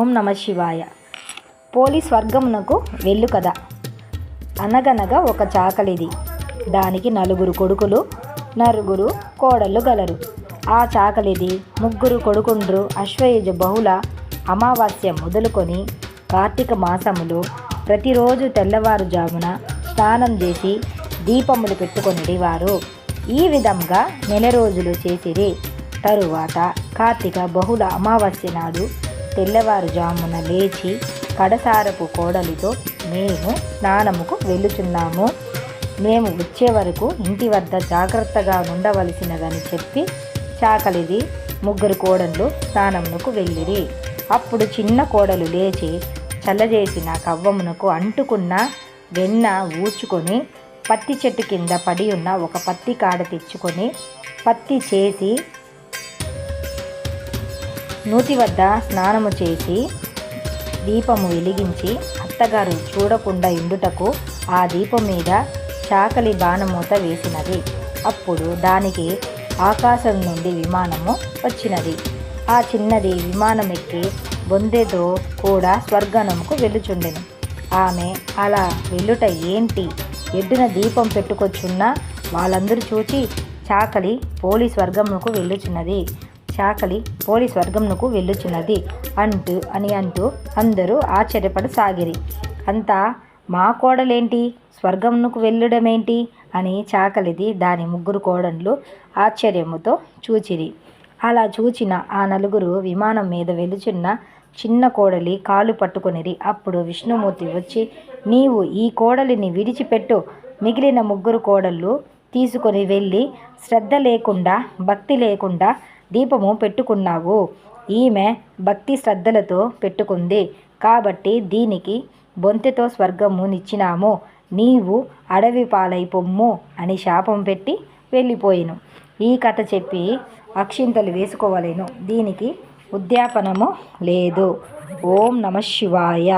ఓం నమ శివాయ. పోలి స్వర్గమునకు వెళ్ళు కదా. అనగనగా ఒక చాకలిది. దానికి 4 కొడుకులు 4 కోడళ్ళు గలరు. ఆ చాకలిది 3 కొడుకుండ్రు. అశ్వయుజ బహుళ అమావాస్య మొదలుకొని కార్తీక మాసములో ప్రతిరోజు తెల్లవారుజామున స్నానం చేసి దీపములు పెట్టుకొనిడి వారు. ఈ విధంగా 1 రోజులు చేసిరి. తరువాత కార్తీక బహుళ అమావాస్య నాడు తెల్లవారుజామున లేచి కడసారపు కోడలితో, మేము స్నానముకు వెళ్ళుచున్నాము, మేము వచ్చే వరకు ఇంటి వద్ద జాగ్రత్తగా ఉండవలసినదని చెప్పి చాకలిది 3 కోడళ్ళు స్నానమునకు వెళ్ళిరి. అప్పుడు చిన్న కోడలు లేచి చల్లజేసిన కవ్వమునకు అంటుకున్న వెన్న ఊచుకొని పత్తి చెట్టు కింద పడి ఉన్న ఒక పత్తి కాడ తెచ్చుకొని పత్తి చేసి నూతి వద్ద స్నానము చేసి దీపము వెలిగించి అత్తగారు చూడకుండా ఇండుటకు ఆ దీపం మీద చాకలి బాణమూత వేసినది. అప్పుడు దానికి ఆకాశం నుండి విమానము వచ్చినది. ఆ చిన్నది విమానం ఎక్కి బొందెతో కూడా స్వర్గనముకు వెళ్ళుచుండెను. ఆమె అలా వెళ్ళుట ఏంటి, ఎడ్డున దీపం పెట్టుకొచ్చున్న వాళ్ళందరూ చూచి చాకలి పోలి స్వర్గమునకు వెళ్ళుచున్నది, చాకలి పోలి స్వర్గమునకు వెళ్ళుచున్నది అంటూ అందరూ ఆశ్చర్యపడసాగిరి. అంతా మా కోడలేంటి స్వర్గమునకు వెళ్ళడమేంటి అని చాకలిది దాని 3 కోడళ్ళు ఆశ్చర్యముతో చూచిరి. అలా చూచిన ఆ 4 విమానం మీద వెలుచున్న చిన్న కోడలి కాలు పట్టుకొనిరి. అప్పుడు విష్ణుమూర్తి వచ్చి, నీవు ఈ కోడలిని విడిచిపెట్టు, మిగిలిన 3 కోడళ్ళు తీసుకొని వెళ్ళి శ్రద్ధ లేకుండా భక్తి లేకుండా దీపము పెట్టుకున్నావు. ఈమె భక్తి శ్రద్ధలతో పెట్టుకుంది కాబట్టి దీనికి బొంతెతో స్వర్గము నిచ్చినాము, నీవు అడవి పాలై పొమ్ము అని శాపం పెట్టి వెళ్ళిపోయిను. ఈ కథ చెప్పి అక్షింతలు వేసుకోవలేను. దీనికి ఉద్యాపనము లేదు. ఓం నమ శివాయ.